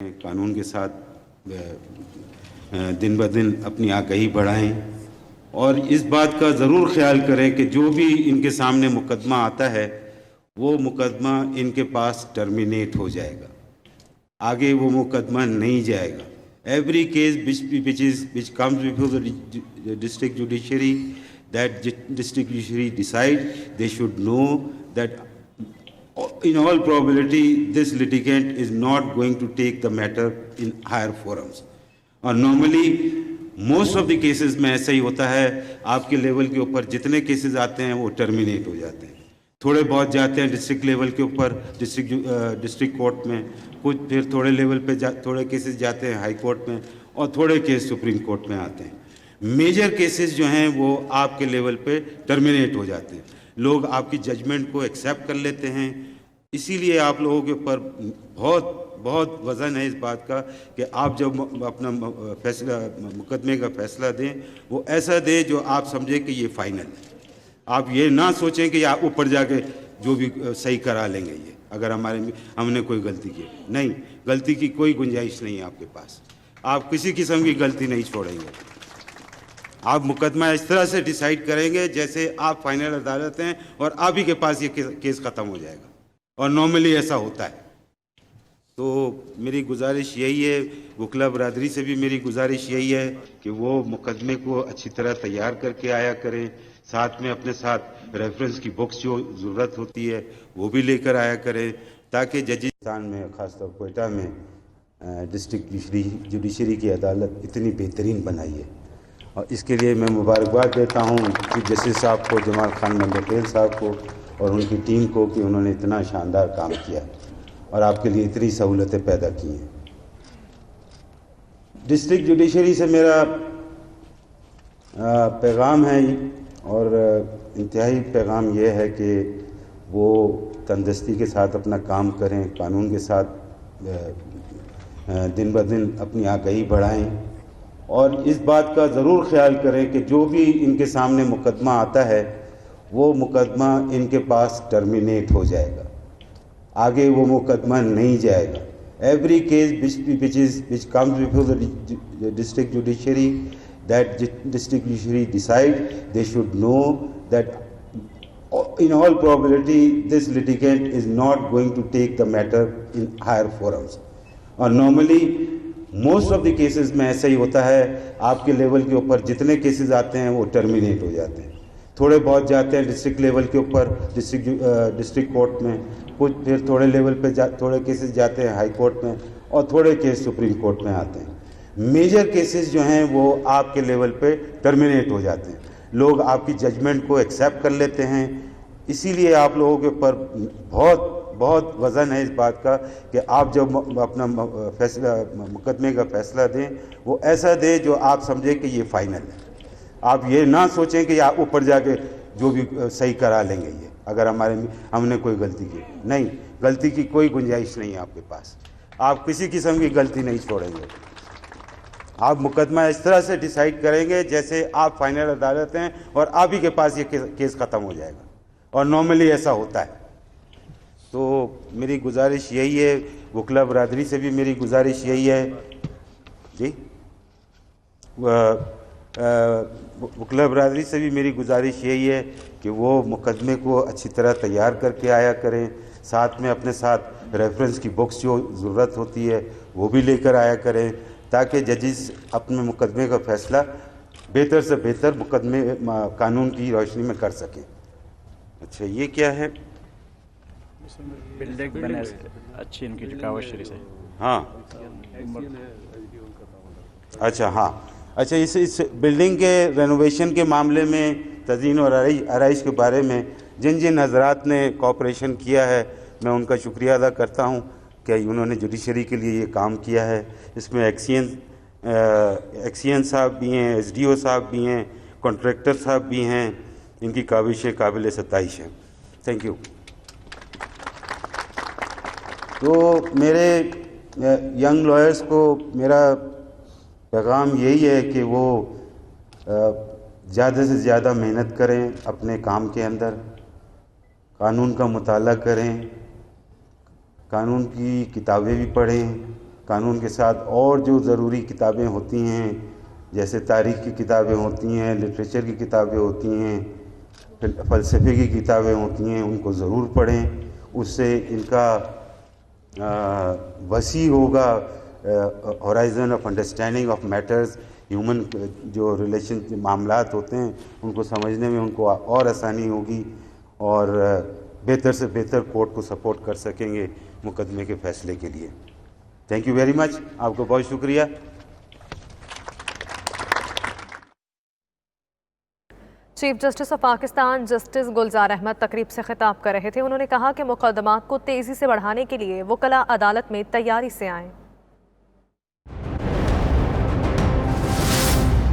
قانون کے ساتھ دن بدن اپنی آگہی بڑھائیں اور اس بات کا ضرور خیال کریں کہ جو بھی ان کے سامنے مقدمہ آتا ہے وہ مقدمہ ان کے پاس ٹرمینیٹ ہو جائے گا، آگے وہ مقدمہ نہیں جائے گا۔ Every case which comes before the district judiciary, that district judiciary decide, they should know that in all probability this litigant is not going to take the matter in higher forums. اور normally most of the cases میں ایسا ہی ہوتا ہے، آپ کے level کے اوپر جتنے کیسز آتے ہیں وہ ٹرمینیٹ ہو جاتے ہیں، تھوڑے بہت جاتے ہیں ڈسٹرکٹ لیول کے اوپر ڈسٹرکٹ کورٹ میں، کچھ پھر تھوڑے لیول پہ تھوڑے کیسز جاتے ہیں ہائی کورٹ میں، اور تھوڑے کیس سپریم کورٹ میں آتے ہیں۔ میجر کیسز جو ہیں وہ آپ کے لیول پہ ٹرمینیٹ ہو جاتے ہیں، لوگ آپ کی ججمنٹ کو ایکسیپٹ کر لیتے ہیں۔ اسی لیے آپ لوگوں کے اوپر بہت وزن ہے اس بات کا کہ آپ جب اپنا فیصلہ مقدمے کا فیصلہ دیں وہ ایسا دیں جو آپ سمجھیں کہ یہ فائنل ہے۔ آپ یہ نہ سوچیں کہ آپ اوپر جا کے جو بھی صحیح کرا لیں گے، یہ اگر ہم نے کوئی غلطی کی، نہیں، غلطی کی کوئی گنجائش نہیں ہے آپ کے پاس، آپ کسی قسم کی غلطی نہیں چھوڑیں گے۔ آپ مقدمہ اس طرح سے ڈیسائیڈ کریں گے جیسے آپ فائنل عدالت ہیں اور آپ ہی کے پاس یہ کیس ختم ہو جائے گا، اور نارملی ایسا ہوتا ہے۔ تو میری گزارش یہی ہے، وکلا برادری سے بھی میری گزارش یہی ہے کہ وہ مقدمے کو اچھی طرح تیار کر کے آیا کریں، ساتھ میں اپنے ساتھ ریفرنس کی بکس جو ضرورت ہوتی ہے وہ بھی لے کر آیا کریں، تاکہ ججستان میں خاص طور کوئٹہ میں ڈسٹرکٹ جوڈیشری کی عدالت اتنی بہترین بنائی ہے، اور اس کے لیے میں مبارکباد دیتا ہوں چیف جسٹس صاحب کو، جمال خان منڈپیل صاحب کو اور ان کی ٹیم کو کہ انہوں نے اتنا شاندار کام کیا اور آپ کے لیے اتنی سہولتیں پیدا کی ہیں۔ ڈسٹرکٹ جوڈیشری سے میرا پیغام ہے، اور انتہائی پیغام یہ ہے کہ وہ تندرستی کے ساتھ اپنا کام کریں، قانون کے ساتھ دن بدن اپنی آگہی بڑھائیں، اور اس بات کا ضرور خیال کریں کہ جو بھی ان کے سامنے مقدمہ آتا ہے وہ مقدمہ ان کے پاس ٹرمینیٹ ہو جائے گا، آگے وہ مقدمہ نہیں جائے گا۔ Every case which comes before the district judiciary, that district judiciary decide, they should know that in all probability this litigant is not going to take the matter in higher forums. اور normally most of the cases میں ایسا ہی ہوتا ہے، آپ کے level کے اوپر جتنے کیسز آتے ہیں وہ ٹرمینیٹ ہو جاتے ہیں، تھوڑے بہت جاتے ہیں ڈسٹرکٹ لیول کے اوپر ڈسٹرکٹ کورٹ میں، کچھ پھر تھوڑے لیول پہ تھوڑے کیسز جاتے ہیں ہائی کورٹ میں، اور تھوڑے کیس سپریم کورٹ میں آتے ہیں۔ میجر کیسز جو ہیں وہ آپ کے لیول پہ ٹرمینیٹ ہو جاتے ہیں، لوگ آپ کی ججمنٹ کو ایکسیپٹ کر لیتے ہیں۔ اسی لیے آپ لوگوں کے اوپر بہت وزن ہے اس بات کا کہ آپ جب اپنا فیصلہ مقدمے کا فیصلہ دیں وہ ایسا دیں جو آپ سمجھیں کہ یہ فائنل ہے، آپ یہ نہ سوچیں کہ آپ اوپر جا کے جو بھی صحیح کرا لیں گے، یہ اگر ہم نے کوئی غلطی کی، نہیں، غلطی کی کوئی گنجائش نہیں ہے آپ کے پاس، آپ کسی قسم کی غلطی نہیں چھوڑیں گے۔ آپ مقدمہ اس طرح سے ڈیسائیڈ کریں گے جیسے آپ فائنل عدالت ہیں اور آپ ہی کے پاس یہ کیس ختم ہو جائے گا، اور نارملی ایسا ہوتا ہے۔ تو میری گزارش یہی ہے، وکلا برادری سے بھی میری گزارش یہی ہے، جی وکلا برادری سے بھی میری گزارش یہی ہے کہ وہ مقدمے کو اچھی طرح تیار کر کے آیا کریں، ساتھ میں اپنے ساتھ ریفرنس کی بکس جو ضرورت ہوتی ہے وہ بھی لے کر آیا کریں، تاکہ ججز اپنے مقدمے کا فیصلہ بہتر سے بہتر مقدمے قانون کی روشنی میں کر سکیں۔ اچھا، یہ کیا ہے؟ بلڈنگ بنے اچھی ان کی جو کاوش شریف سے، ہاں، اچھا، ہاں، اچھا، اس بلڈنگ کے رینوویشن کے معاملے میں، تزئین اور آرائش کے بارے میں جن حضرات نے کوآپریشن کیا ہے میں ان کا شکریہ ادا کرتا ہوں کہ انہوں نے جوڈیشری کے لیے یہ کام کیا ہے۔ اس میں ایکسین صاحب بھی ہیں، ایس ڈی او صاحب بھی ہیں، کانٹریکٹر صاحب بھی ہیں، ان کی کاوشیں قابل ستائش ہیں۔ Thank you. تو میرے ینگ لائرز کو میرا پیغام یہی ہے کہ وہ زیادہ سے زیادہ محنت کریں اپنے کام کے اندر، قانون کا مطالعہ کریں، قانون کی کتابیں بھی پڑھیں، قانون کے ساتھ اور جو ضروری کتابیں ہوتی ہیں جیسے تاریخ کی کتابیں ہوتی ہیں، لٹریچر کی کتابیں ہوتی ہیں، فلسفے کی کتابیں ہوتی ہیں، ان کو ضرور پڑھیں. اس سے ان کا وسیع ہوگا horizon of understanding of matters, human جو ریلیشن معاملات ہوتے ہیں ان کو سمجھنے میں ان کو اور آسانی ہوگی، اور بہتر سے بہتر کورٹ کو سپورٹ کر سکیں گے مقدمے کے فیصلے کے لیے. Thank you very much. آپ کو بہت شکریہ. Chief justice of Pakistan justice Gulzar Ahmed تقریب سے خطاب کر رہے تھے. انہوں نے کہا کہ مقدمات کو تیزی سے بڑھانے کے لیے وکلاء عدالت میں تیاری سے آئیں.